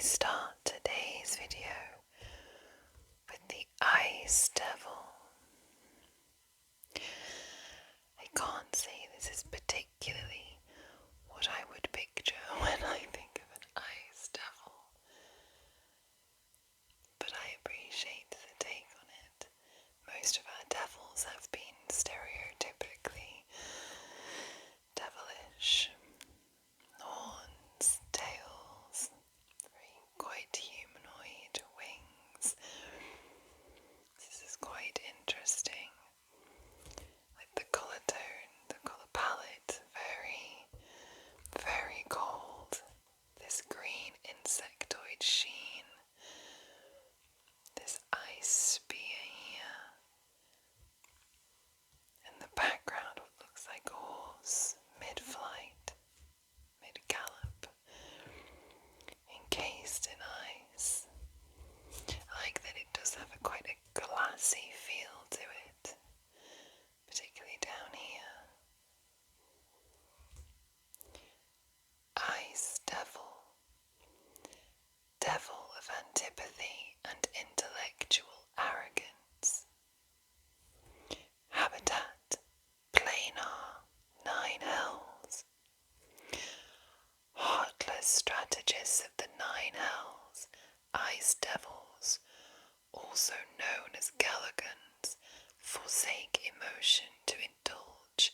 start today's video with the Ice Devil. I can't say this is particularly what I would picture when I think of an Ice Devil, but I appreciate the take on it. Most of our devils have been stereotypically devilish. Horns, tails, very quite humanoid wings. This is quite interesting. Like the colour tone, the colour palette, very, very gold. This green insectoid sheen. This ice spear here. In the background what looks like a horse, mid-flight, mid-gallop, encased in ice. I like that it does have quite a glassy feel to it, particularly down here. Ice Devil, devil of antipathy and intellectual arrogance. Habitat, planar, 9 hells. Heartless strategists of the 9 hells, Ice Devils, also known as Gallagans, forsake emotion to indulge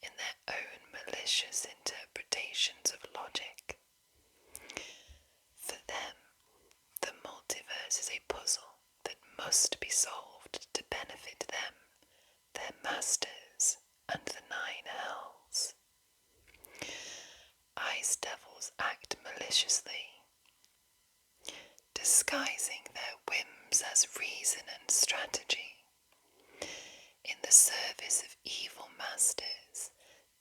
in their own malicious interpretations of logic. For them, the multiverse is a puzzle that must be solved to benefit them, their masters, and the 9 hells. Ice Devils act maliciously, disguising their whims as reason and strategy. In the service of evil masters,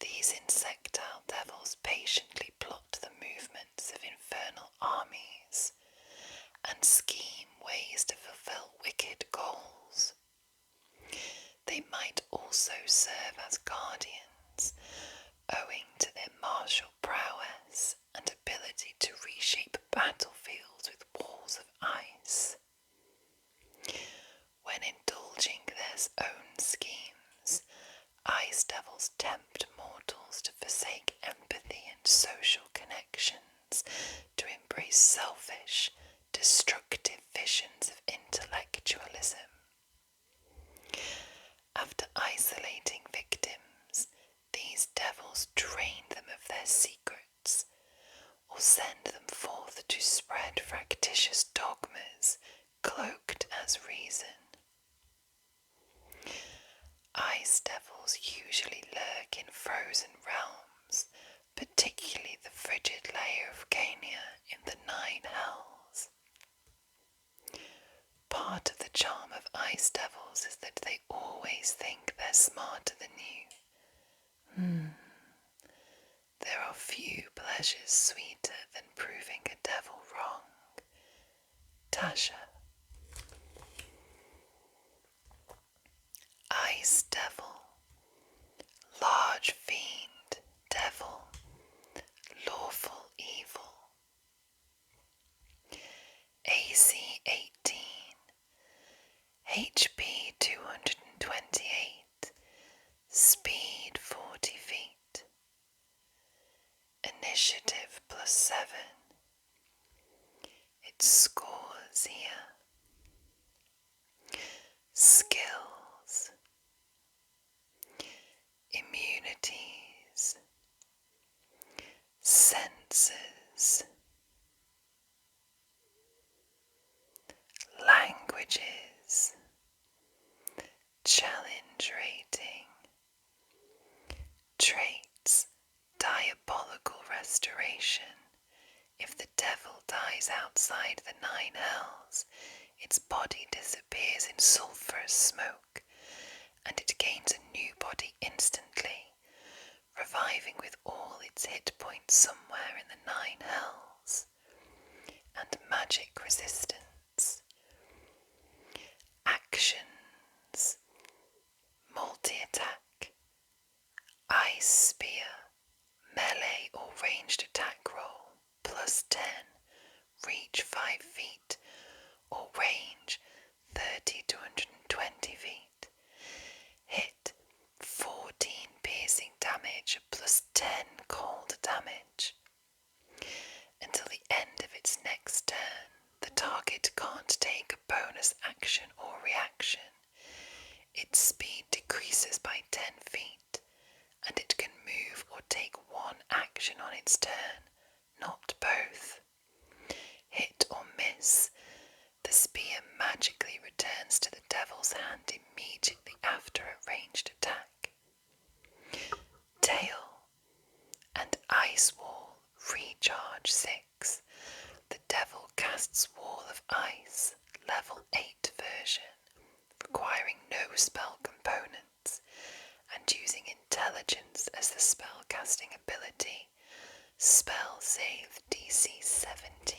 these insectile devils patiently plot the movements of infernal armies and scheme ways to fulfill wicked goals. They might also serve as guardians, owing to their martial prowess and ability to reshape battlefields with walls of ice. When indulging their own schemes, Ice Devils tempt mortals to forsake empathy and social connections, to embrace selfish, destructive visions of intellectualism. After isolating victims, these devils drain them of their secrets, or send them forth to spread fractious dogmas, cloaked as reason. Ice Devils usually lurk in frozen realms, particularly the frigid layer of Cania in the 9 hells. Part of the charm of Ice Devils is that they always think they're smarter than you. There are few pleasures sweeter than proving a devil wrong. Tasha. Ice Devil, large fiend, devil, lawful evil. AC 18, HP 228, speed 40 feet, initiative +7. It scores here. Skills, immunities, senses, languages, challenge rating, traits, diabolical restoration. If the devil dies outside the 9 hells, its body disappears in sulphurous smoke, and it gains a new body instantly, reviving with all its hit points somewhere in the 9 hells. And magic resistance. Actions. Multi-attack. Ice spear. Melee or ranged attack roll +10. reach 5 feet, or range 30 to 120 feet. Hit 14 piercing damage plus 10 cold damage. Until the end of its next turn, the target can't take a bonus action or reaction. Its speed decreases by 10 feet, and it can move or take one action on its turn, not both. Hit or miss, the spear magically returns to the devil's hand immediately after a ranged attack. Tail and Ice Wall recharge 6. The devil casts Wall of Ice, level 8 version, requiring no spell components, and using intelligence as the spellcasting ability. Spell save DC 17.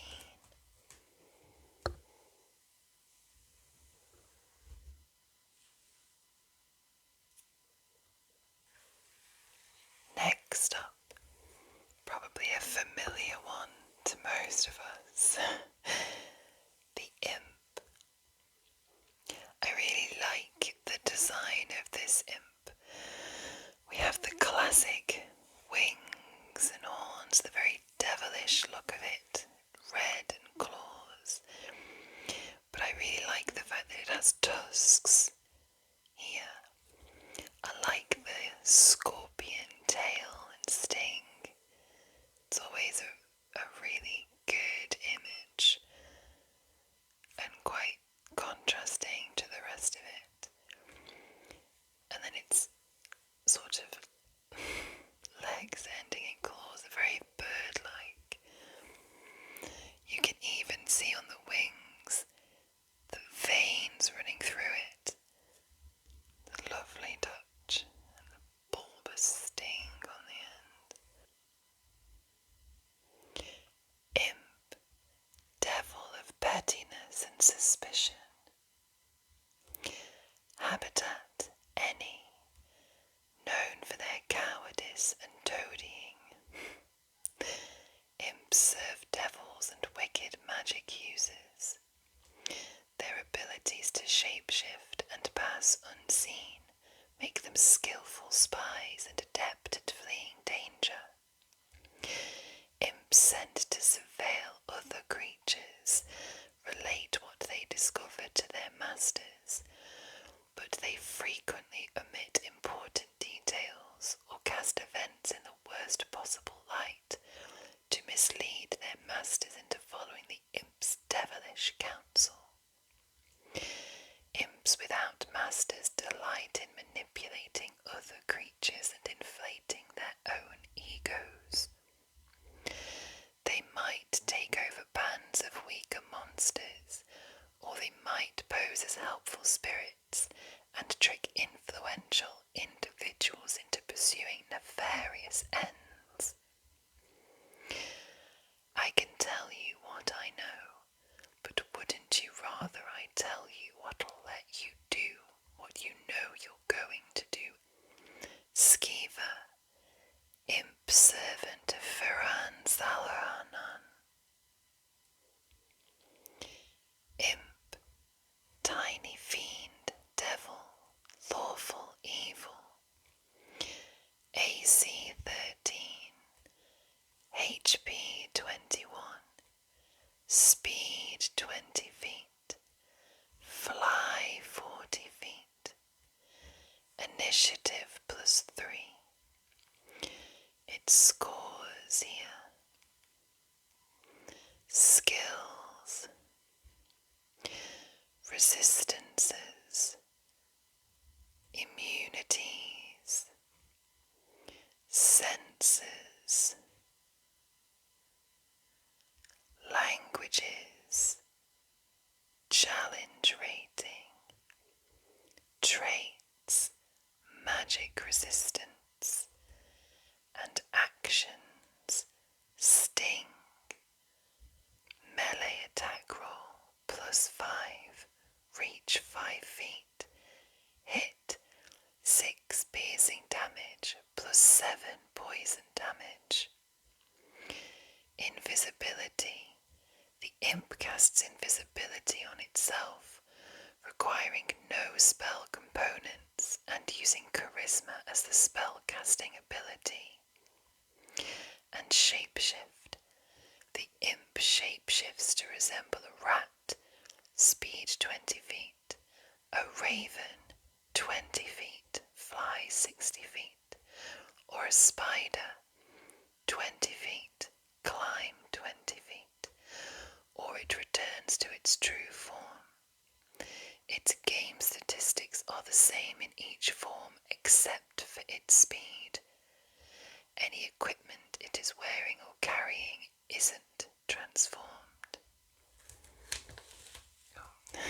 Next up, probably a familiar one to most of us, the Imp. I really like the design of this Imp. We have the classic wings and horns, the very devilish look of it, red and claws. But I really like the fact that it has tusks here. I like the scorpion tail and sting. It's always a really good image and quite contrasting to the rest of it. And then its sort of legs ending in claws are very bird-like. You can even see on the wings the veins running through it. The lovely touch and the bulbous sting on the end. Imp, devil of pettiness and suspicion. Habitat, any, known for their cowardice and toadying. Imps serve devils and wicked magic users. Their abilities to shapeshift and pass unseen make them skillful spies and adept at fleeing danger. Imps sent to surveil other creatures relate what they discover to their masters, but they frequently omit important details or cast events in the worst possible light to mislead their masters into following the imp's devilish counsel. Imps without masters delight in manipulating other creatures and inflating their own egos. They might take over bands of weaker monsters, or they might pose as helpful spirits and trick influential individuals into pursuing nefarious ends. I can tell you what I know, but wouldn't you rather I tell you what'll let you do what you know you're going to do? Skiva, Imp servant of Ferran Zalaranan. Imp, tiny fiend, devil, lawful evil. AC 13, HP 21, speed 20 feet, fly 40 feet, initiative +3. It scores here. Skills, resistances, immunities, senses, languages, challenge rating, traits, magic resistance, and actions, sting, melee attack roll +5, reach 5 feet, hit 6 piercing damage +7 poison damage. Invisibility, the spell components and using charisma as the spell casting ability. And shapeshift. The imp shapeshifts to resemble a rat, speed 20 feet, a raven 20 feet, fly 60 feet, or a spider 20 feet, climb 20 feet, or it returns to its true form. Its game statistics are the same in each form except for its speed. Any equipment it is wearing or carrying isn't transformed.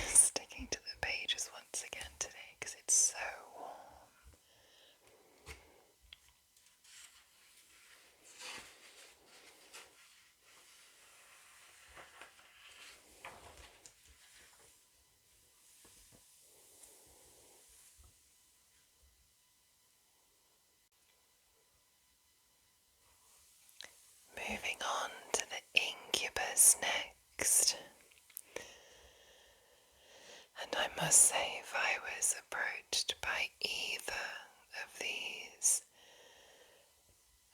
Sticking to the pages once again today because it's so warm. Moving on to the Incubus next. And I must say, if I was approached by either of these,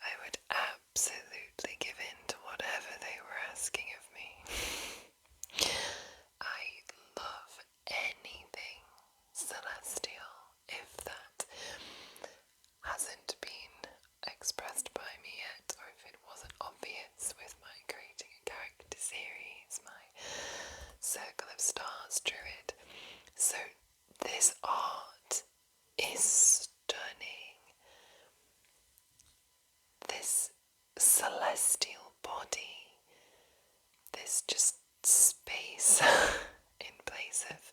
I would absolutely give in to whatever they were asking of me. I love anything celestial, if that hasn't been expressed by me yet, or if it wasn't obvious with my creating a character series, my Circle of Stars Druid. So this art is stunning. This celestial body, this just space in place of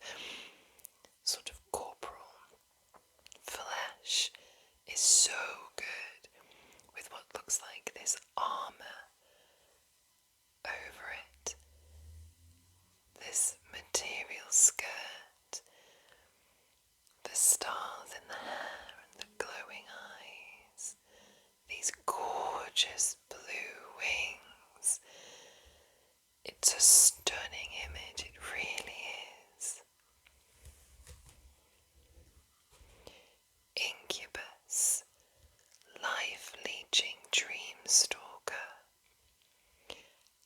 sort of corporal flesh is so good, with what looks like this armor over it, this material skirt, the stars in the hair and the glowing eyes, these gorgeous blue wings. It's a stunning image, it really is. Incubus, life-leeching dream stalker.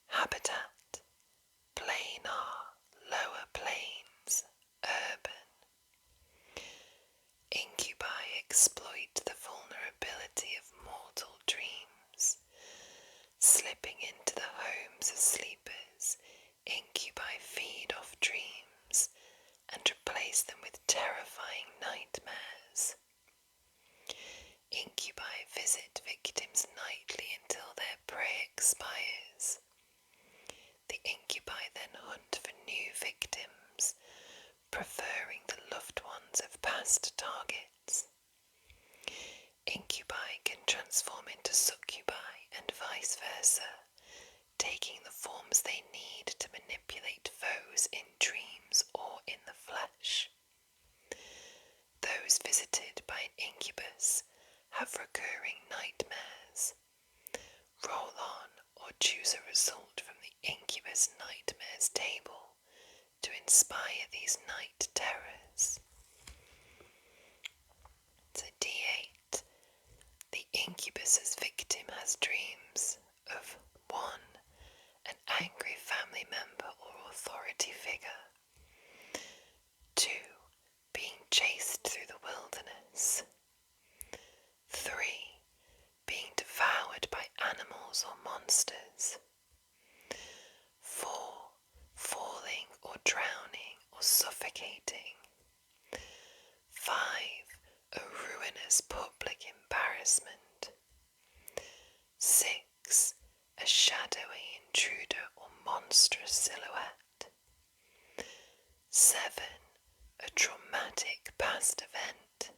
Habitat, planar, lower plains, urban. Incubi exploit the vulnerability of mortal dreams. Slipping into the homes of sleepers, incubi feed off dreams and replace them with terrifying nightmares. Incubi visit victims nightly until their prey expires. The incubi then hunt for new victims, preferring the loved ones of past targets. Incubi can transform into succubi and vice versa, taking the forms they need to manipulate foes in dreams or in the flesh. Those visited by an incubus have recurring nightmares. Roll on or choose a result from the Incubus Nightmares table to inspire these night terrors. It's a D8. The incubus's victim has dreams of 1. An angry family member or authority figure. 2. Being chased through the wilderness. 3. Being devoured by animals or monsters. 4. Falling or drowning or suffocating. 5. A ruinous public embarrassment. 6. A shadowy intruder or monstrous silhouette. 7. A traumatic past event.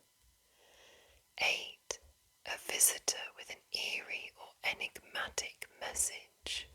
8. A visitor with an eerie or enigmatic message.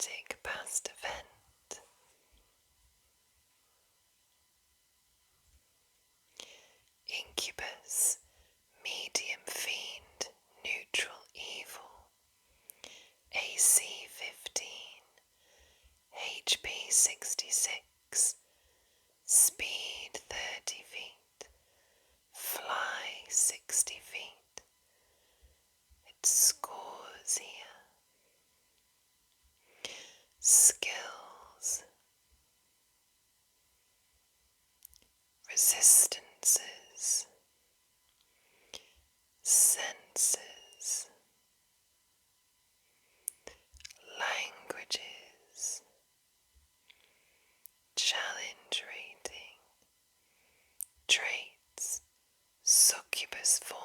traumatic past event. Incubus, medium fiend, neutral evil, AC 15, HP 66, speed 30 feet, fly 60 feet. It scores here. Skills, resistances, senses, languages, challenge rating, traits, succubus form.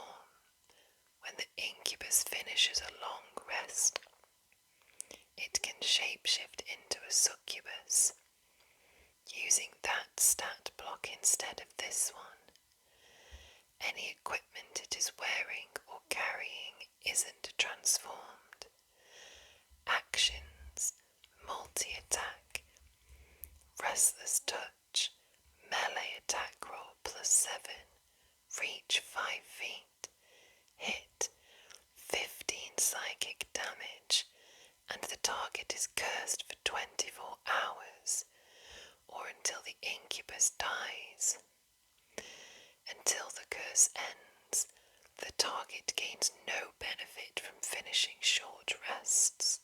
When the incubus finishes a long rest, it can shapeshift into a succubus, using that stat block instead of this one. Any equipment it is wearing or carrying isn't transformed. Actions, multi-attack, restless touch, melee attack roll +7, reach 5 feet, hit 15 psychic damage, and the target is cursed for 24 hours, or until the incubus dies. Until the curse ends, the target gains no benefit from finishing short rests.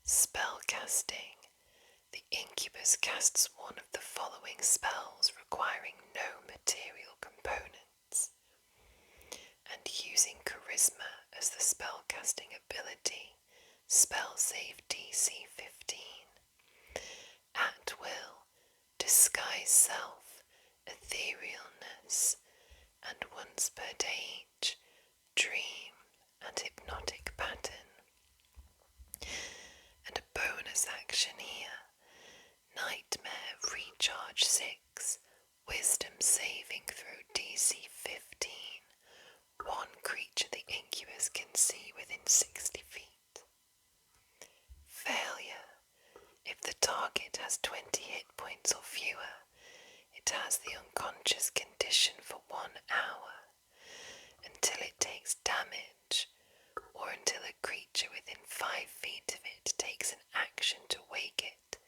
Spellcasting. The incubus casts one of the following spells requiring no material components, and using charisma as the spellcasting ability, spell save DC 15. At will, disguise self, etherealness, and once per day each, dream and hypnotic pattern. And a bonus action here, nightmare recharge 6, wisdom saving throw DC 15, one creature the incubus can see within 60 feet. Failure. If the target has 20 hit points or fewer, it has the unconscious condition for 1 hour, until it takes damage, or until a creature within 5 feet of it takes an action to wake it.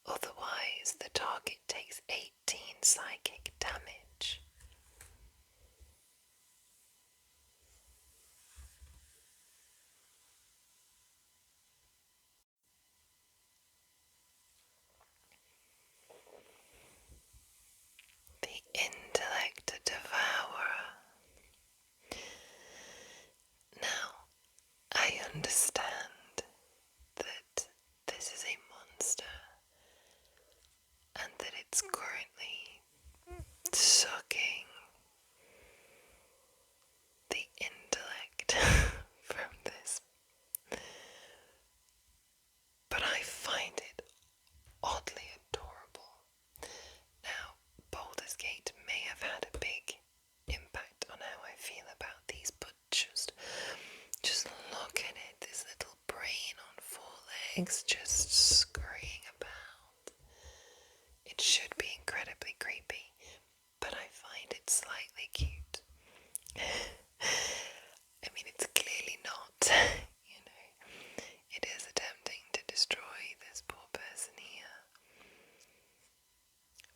Otherwise, the target takes 18 psychic damage. The Intellect Devourer. Now, I understand that this is a monster and that it's currently sucking the intellect from this, but I find it oddly adorable. Now, Baldur's Gate may have had a big impact on how I feel about these, but just look at it, this little brain on 4 legs just scurrying about. It should be incredibly creepy, but I find it slightly cute. I mean, it's clearly not, it is attempting to destroy this poor person here,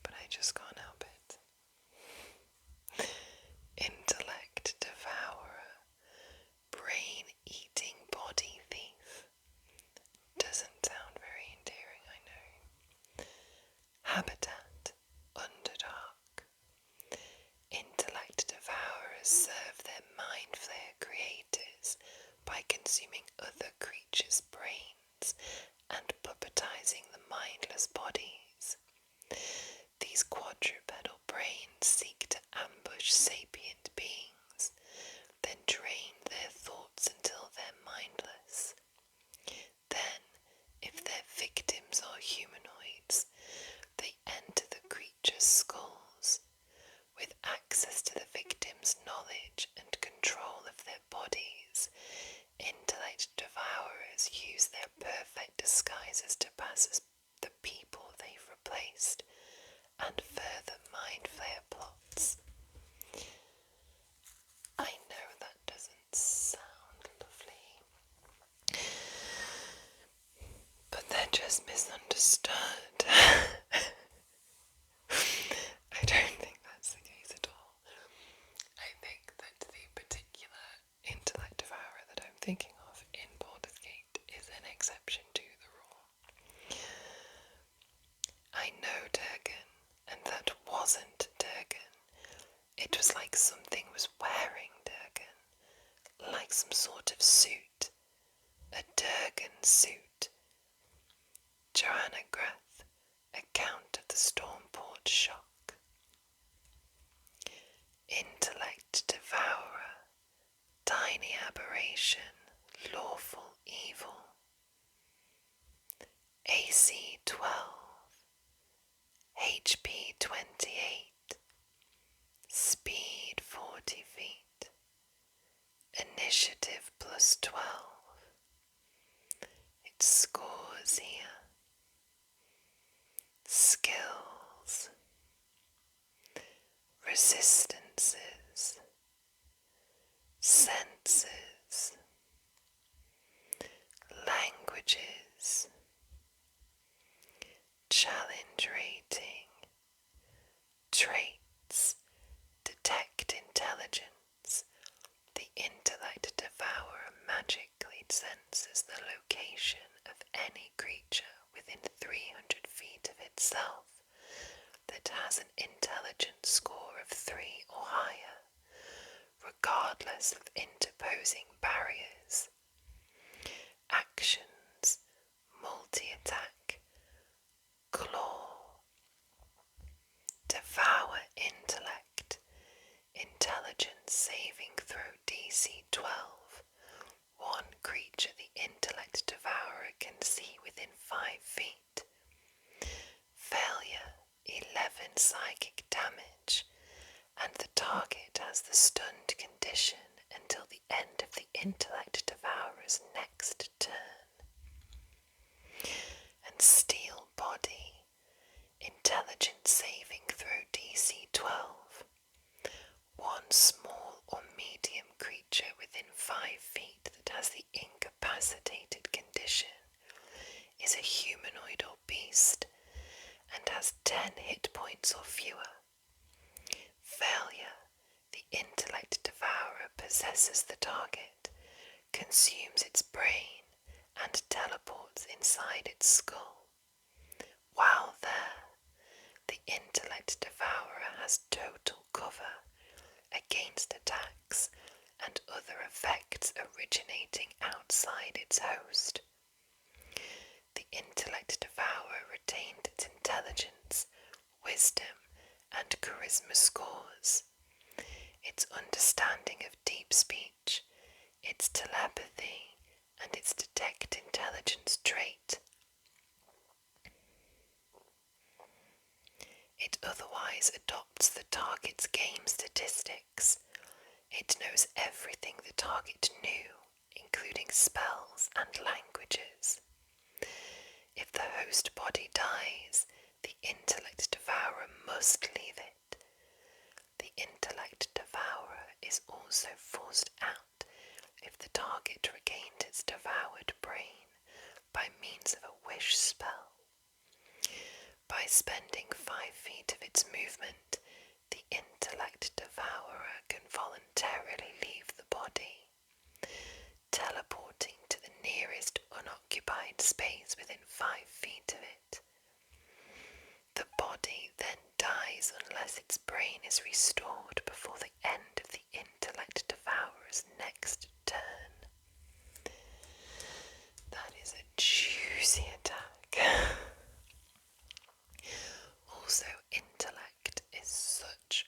but I just can't help it. Intellect Devourer, brain-eating body thief. Doesn't sound very endearing, I know. Habitat, Underdark. Intellect Devourers serve their mind flayer creators by consuming other creatures' brains and puppetizing the mindless bodies. These quadrupedal brains seek to ambush sapient beings, then drain their thoughts until they're mindless. Then, if their victims are humanoids, they enter the creature's skulls. With access to the victim's knowledge and control of their bodies, intellect devourers just misunderstood. I don't think that's the case at all. I think that the particular intellect devourer that I'm thinking of in Baldur's Gate is an exception to the rule. I know Durgan, and that wasn't Durgan. It was like something was wearing Durgan, like some sort of suit, a Durgan suit. Joanna Greth, Account of the Stormport Shock. Intellect devourer, tiny aberration, lawful evil. AC 12, HP 28, speed 40 feet, initiative plus 12. It scores here. Skills, resistances, senses, languages, challenge rating, traits, detect intelligence. The intellect devourer magically senses the location of any creature within 300 feet of itself that has an intelligence score of 3 or higher, regardless of interposing barriers. Actions, multi-attack, claw, devour intellect, intelligence saving throw DC 12. One creature the intellect devourer can see within 5 feet. Failure, 11 psychic damage, and the target has the stunned condition until the end of the intellect devourer's next turn. And steel body, intelligence saving throw DC 12. One small or medium creature within 5 feet that has the incapacitated condition is a humanoid or beast and has 10 hit points or fewer. Failure, the intellect devourer possesses the target, consumes its brain, and teleports inside its skull. While there, the intellect devourer has total cover against attacks and other effects originating outside its host. The intellect devourer retained its intelligence, wisdom, and charisma scores, its understanding of deep speech, its telepathy, and its detect intelligence trait. It otherwise adopts the target's game statistics. It knows everything the target knew, including spells and languages. If the host body dies, the intellect devourer must leave it. The intellect devourer is also forced out if the target regained its devoured brain by means of a wish spell. By spending 5 feet of its movement, the intellect devourer can voluntarily leave the body, teleporting to the nearest unoccupied space within 5 feet of it. The body then dies unless its brain is restored before the end of the intellect devourer's next turn. That is a juicy attack. Also, intellect is such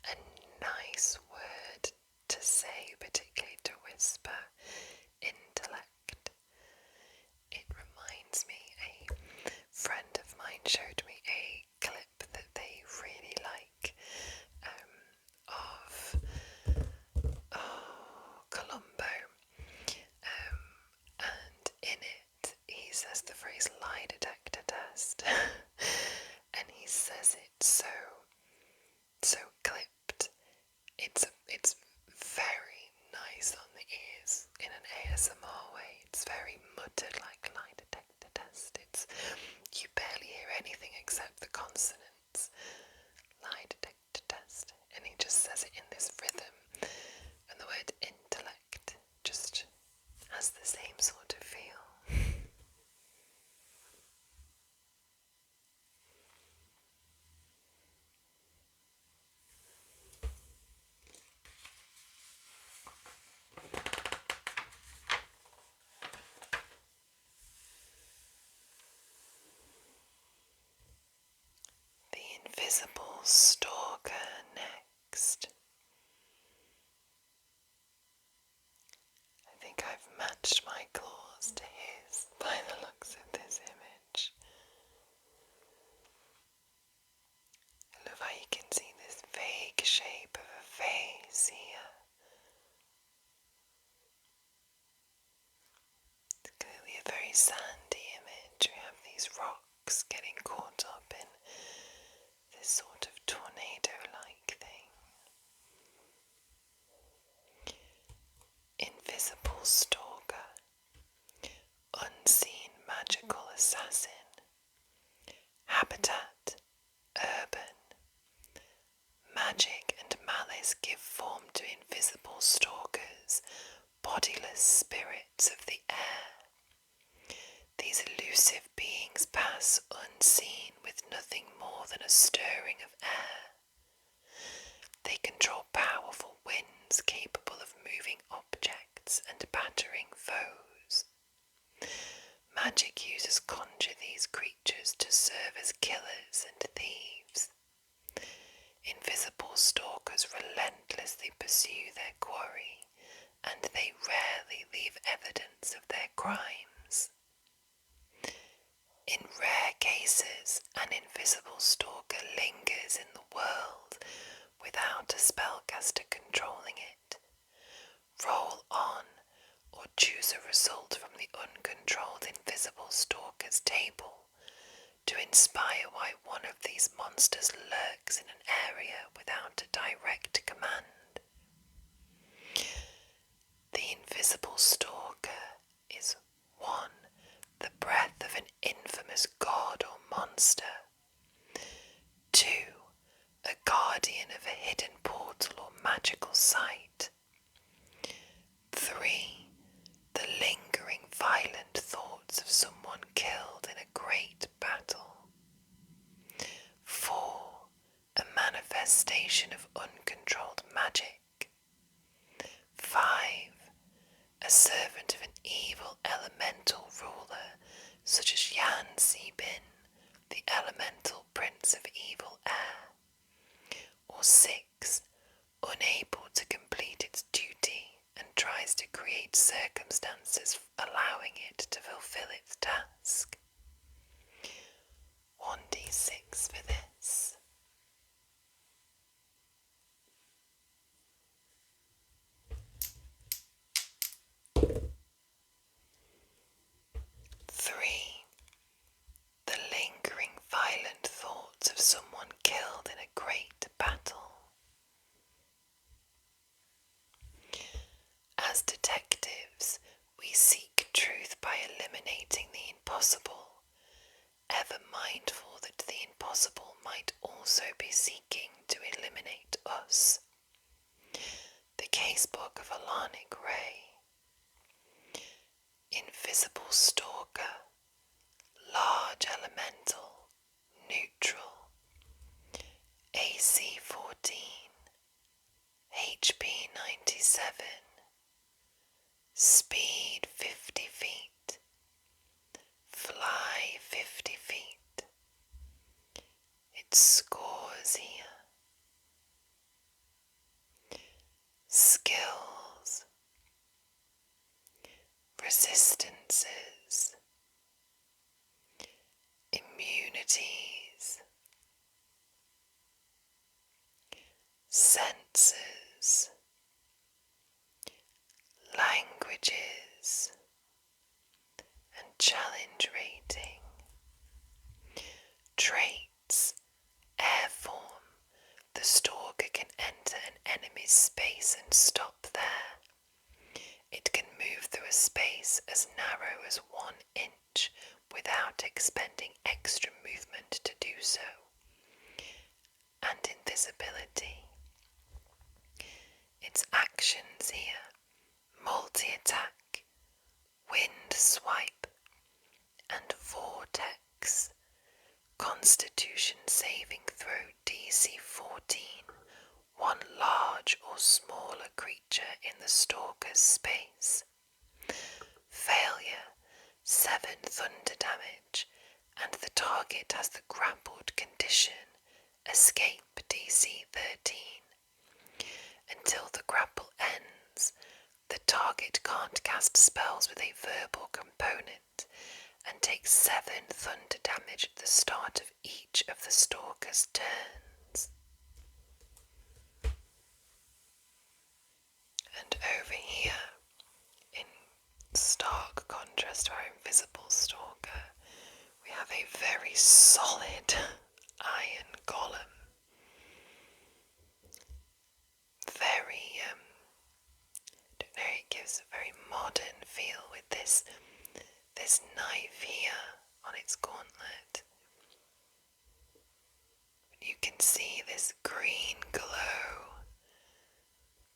a nice word to say, particularly to whisper. Intellect. It reminds me, a friend of mine showed me a clip that they really like of Columbo, and in it he says the phrase lie detector test and he says it so clipped. It's very nice on the ears in an ASMR way. It's very muttered, like lie detector test. anything except the consonants. Lie detector test. And he just says it in this rhythm. And the word intellect just has the same sort of feel. The invisible stalker next. I think I've matched my claws to his by the looks of this image. I love how you can see this vague shape of a face here. It's clearly a very sandy image. We have these rocks getting caught up in this sort of tornado-like thing. Invisible stalker, unseen magical assassin, habitat, urban. Magic and malice give form to invisible stalkers, bodiless spirits of the air. These elusive beings pass unseen with nothing more than a stirring of air. They control powerful winds capable of moving objects and battering foes. Magic users conjure these creatures to serve as killers and thieves. Invisible stalkers relentlessly pursue their quarry, and they rarely leave evidence of their crimes. In rare cases, an invisible stalker lingers in the world without a spellcaster controlling it. Roll on, or choose a result from the uncontrolled invisible stalker's table to inspire why one of these monsters lurks in an area without a direct command. The invisible stalker is 1. The breath of an infamous god or monster. 2. A guardian of a hidden portal or magical site. 3. The lingering violent thoughts of someone killed in a great battle. 4. A manifestation of uncontrolled magic. 5. A servant of an evil elemental ruler, such as Yan Zibin, the elemental prince of evil air. Or 6. Unable to complete its duty and tries to create circumstances allowing it to fulfill its task. 1d6 for this. 3. The lingering violent thoughts of someone killed in a great battle. As detectives, we seek truth by eliminating the impossible, ever mindful that the impossible might also be seeking to eliminate us. The Casebook of Alanic Ray. Invisible stalker, large elemental, neutral, AC 14, HP 97, speed 50 feet, fly 50 feet. It scores here. Skills, resistances, immunities, senses, languages, and challenge rating. Traits, air form. The stalker can enter an enemy's space and stop there. It can move through a space as narrow as 1 inch without expending extra movement so. And invisibility. Its actions here: multi-attack, wind swipe, and vortex. Constitution saving throw DC 14. One large or smaller creature in the stalker's space. Failure, 7 thunder damage, and the target has the grappled condition, escape DC 13. Until the grapple ends, the target can't cast spells with a verbal component and takes 7 thunder damage at the start of each of the stalker's turns. And over here, in stark contrast to our invisible stalker, we have a very solid iron golem. Very, don't know, it gives a very modern feel with this knife here on its gauntlet. You can see this green glow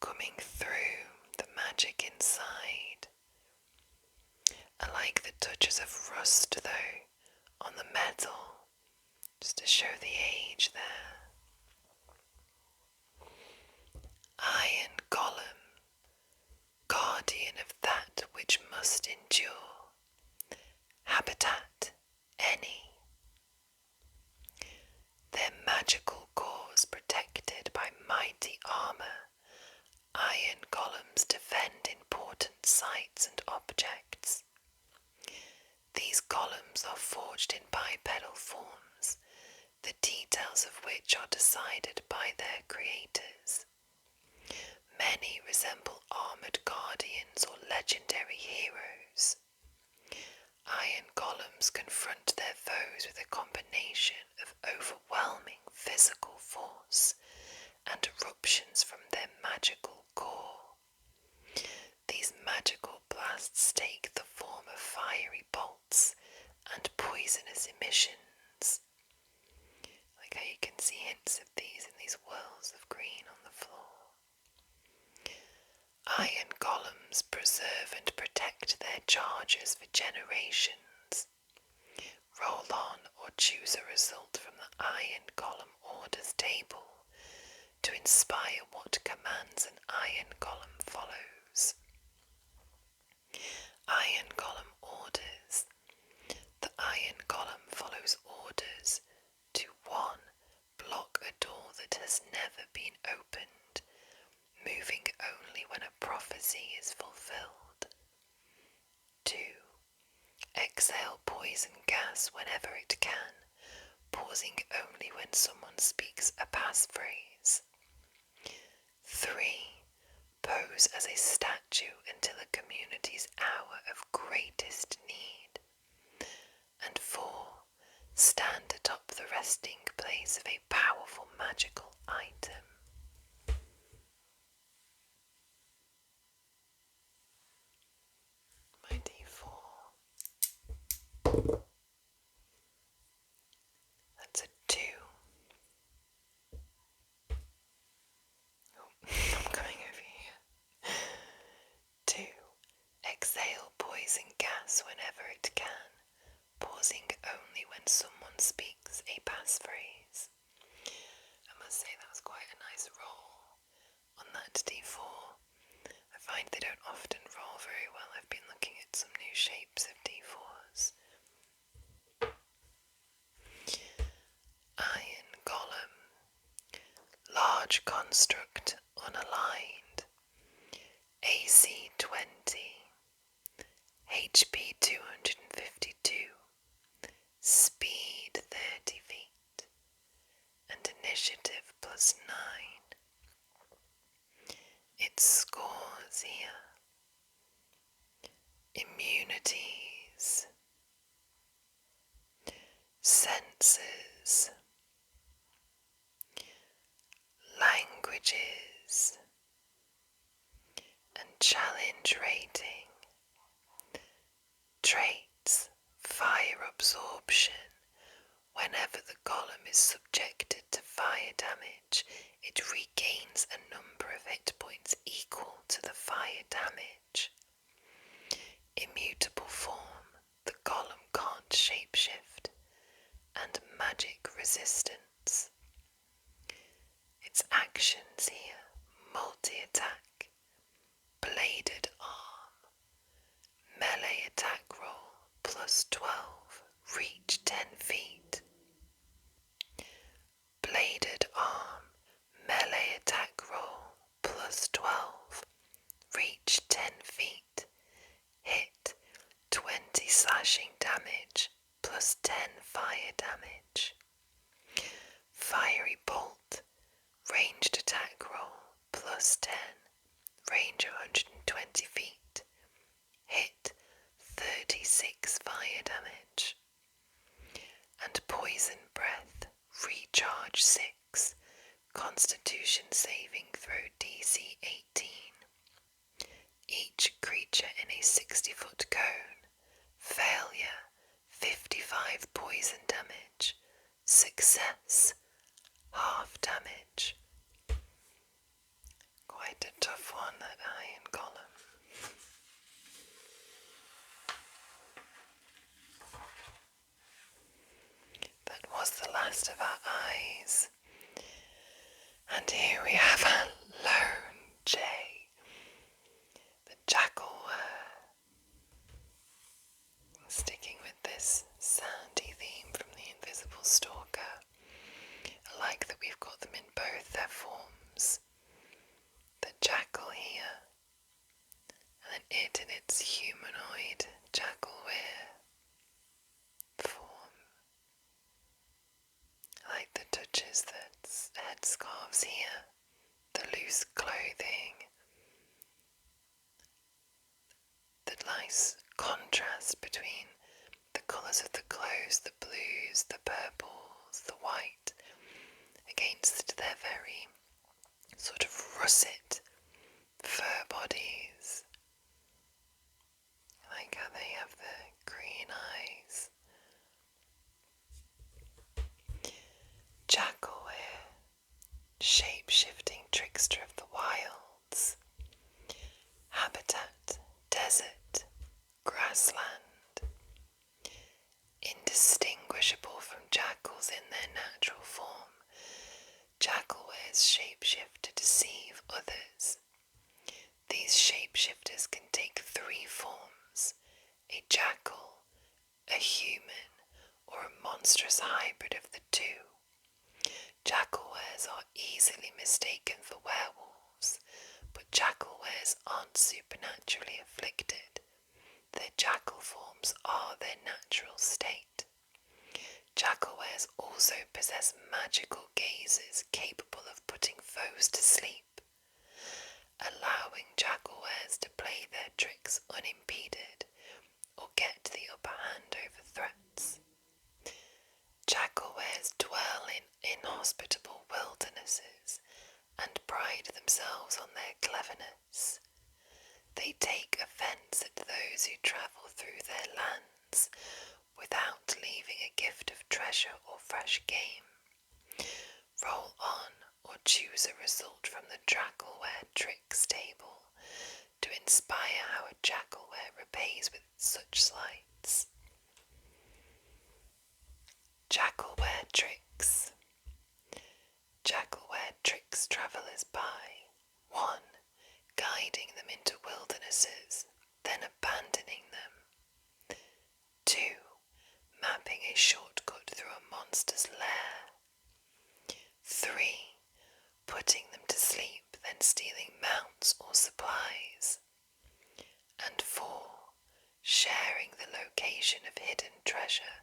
coming through the magic inside. I like the touches of rust though on the metal, just to show the age there. Iron Golem, guardian of that which must endure. Habitat, any. Their magical cores protected by mighty armor, iron golems defend important sites and objects. These golems are forged in bipedal forms, the details of which are decided by their creators. Many resemble armoured guardians or legendary heroes. Iron golems confront their foes with a combination of overwhelming physical force and eruptions from their magical core. These magical blasts take the form of fiery bolts and poisonous emissions. Like how you can see hints of these in these whirls of green on the floor. Iron golems preserve and protect their charges for generations. Roll on or choose a result from the Iron Golem Orders table to inspire what commands an Iron Golem follows. Iron Golem Orders. The Iron Golem follows orders to 1. Block a door that has never been opened, moving only when a prophecy is fulfilled. 2. Exhale poison gas whenever it can, pausing only when someone speaks a passphrase. 3. Pose as a statue until a community's hour of greatest need. And 4. Stand atop the resting place of a powerful magical item. My D4. That's a 2. Oh, I'm going over here. 2. Exhale poison gas whenever it can, pausing only when someone speaks a passphrase. I must say that was quite a nice roll on that D4. I find they don't often roll very well. I've been looking at some new shapes of D4s. Iron Golem. Large construct unaligned. AC 20. HP 252. Speed 30 feet. And initiative +9. Its scores here: immunities, senses, languages, and challenge rating. resistance. Its actions here: multi-attack, bladed arm, melee attack roll plus 12, reach 10 feet. Bladed arm, melee attack roll plus 12, reach 10 feet, hit 20 slashing damage plus 10 fire damage. Fiery bolt, ranged attack roll plus 10, range 120 feet, hit 36 fire damage. And poison breath, recharge 6, constitution saving throw DC 18. Each creature in a 60-foot cone, failure 55 poison damage, success half damage. Quite a tough one, that iron golem. That was the last of our eyes. And here we have a lone jay, the Jackalwere. Sticking with this sandy theme from the Invisible Stalker, I like that we've got them in both their forms. The jackal here, and then it in its humanoid Jackalwere form. I like the touches, that's headscarves here, the loose clothing, the nice contrast between the colours of the clothes, the blues, the purples, the white, against their very sort of russet fur bodies. I like how they have the green eyes. Jackalwere, shape-shifting trickster of the wilds. Habitat, desert, grassland. Indistinguishable from jackals in their natural form, Jackalweres shapeshift to deceive others. These shapeshifters can take 3 forms: a jackal, a human, or a monstrous hybrid of the 2. Jackalweres are easily mistaken for werewolves, but Jackalweres aren't supernaturally afflicted. Their jackal forms are their natural state. Jackalweres also possess magical gazes capable of putting foes to sleep, allowing Jackalweres to play their tricks unimpeded or get the upper hand over threats. Jackalweres dwell in inhospitable wildernesses and pride themselves on their cleverness. They take offence at those who travel through their lands without leaving a gift of treasure or fresh game. Roll on or choose a result from the Jackalwere tricks table to inspire how a Jackalwere repays with such sleights. Jackalwere tricks. Jackalwere tricks travellers by 1. Guiding them into wildernesses, then abandoning them. 2. Mapping a shortcut through a monster's lair. 3. Putting them to sleep, then stealing mounts or supplies. And 4. Sharing the location of hidden treasure,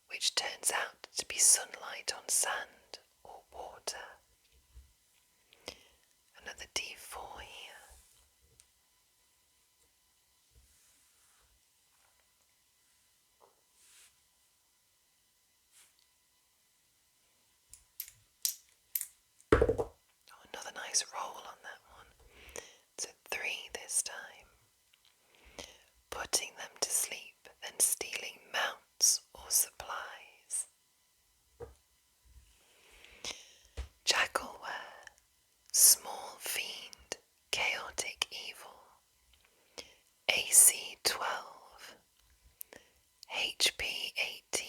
which turns out to be sunlight on sand or water. Another D4 here. Another nice roll on that one. It's a 3 this time. Putting them to sleep, then stealing mounts or supplies. Jackalwere, small fiend, chaotic evil. AC 12, HP 18,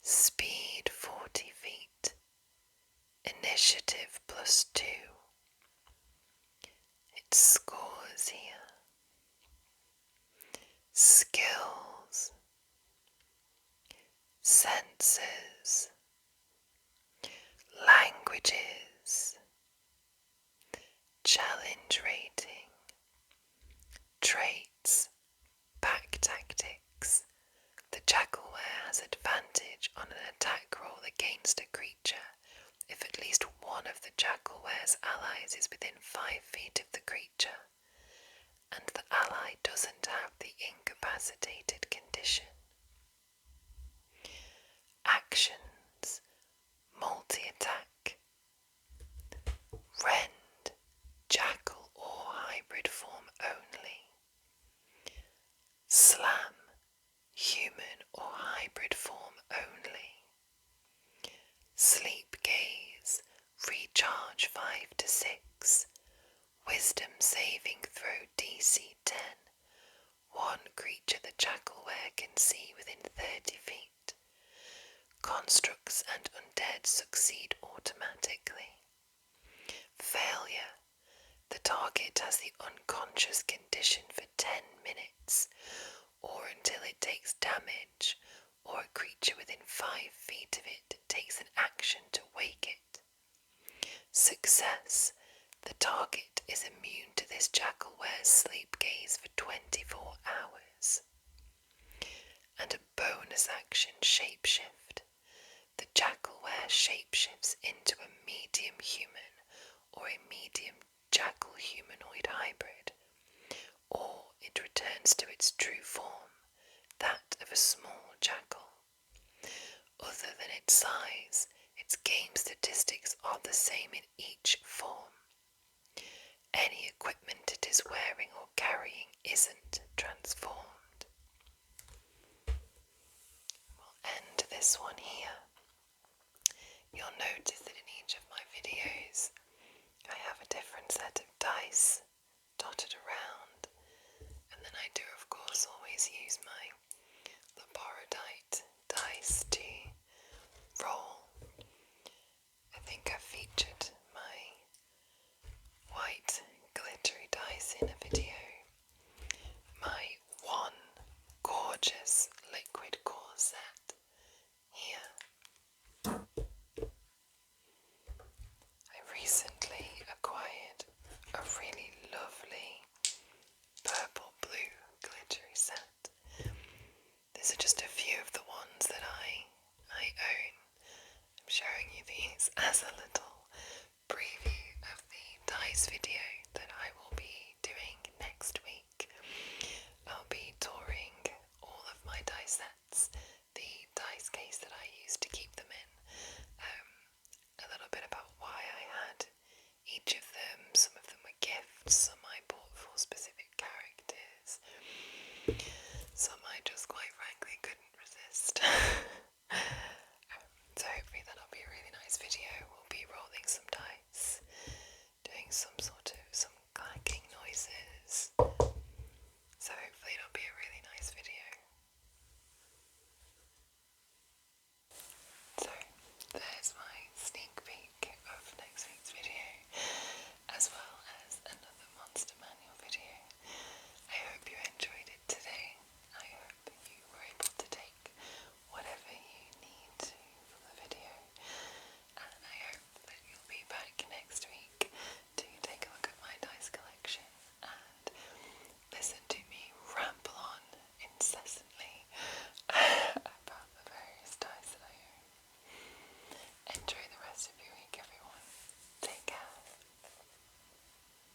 Speed 14, answers, languages, challenge rating, traits, pack tactics. The Jackalwere has advantage on an attack roll against a creature if at least one of the Jackalwere's allies is within 5 feet of the creature, and the ally doesn't have the incapacitated condition. Actions: multi-attack, rend, jackal or hybrid form only, slam, human or hybrid form only, sleep gaze, recharge 5 to 6, wisdom saving throw DC 10, one creature the Jackalwere can see within 30 feet. Constructs and undead succeed automatically. Failure: the target has the unconscious condition for 10 minutes, or until it takes damage, or a creature within 5 feet of it takes an action to wake it. Success: the target is immune to this Jackalwere's sleep gaze for 24 hours. And a bonus action, shapeshift. The Jackalwere shapeshifts into a medium human or a medium jackal humanoid hybrid, or it returns to its true form, that of a small jackal. Other than its size, its game statistics are the same in each form. Any equipment it is wearing or carrying isn't transformed. We'll end this one here. You'll notice that in each of my videos I have a different set of dice dotted around, and then I do of course always use my laborodite dice to roll. I think I've featured my white glittery dice in a video. My one gorgeous liquid core set here. I recently acquired a really lovely purple blue glittery set. These are just a few of the ones that I own. I'm showing you these as a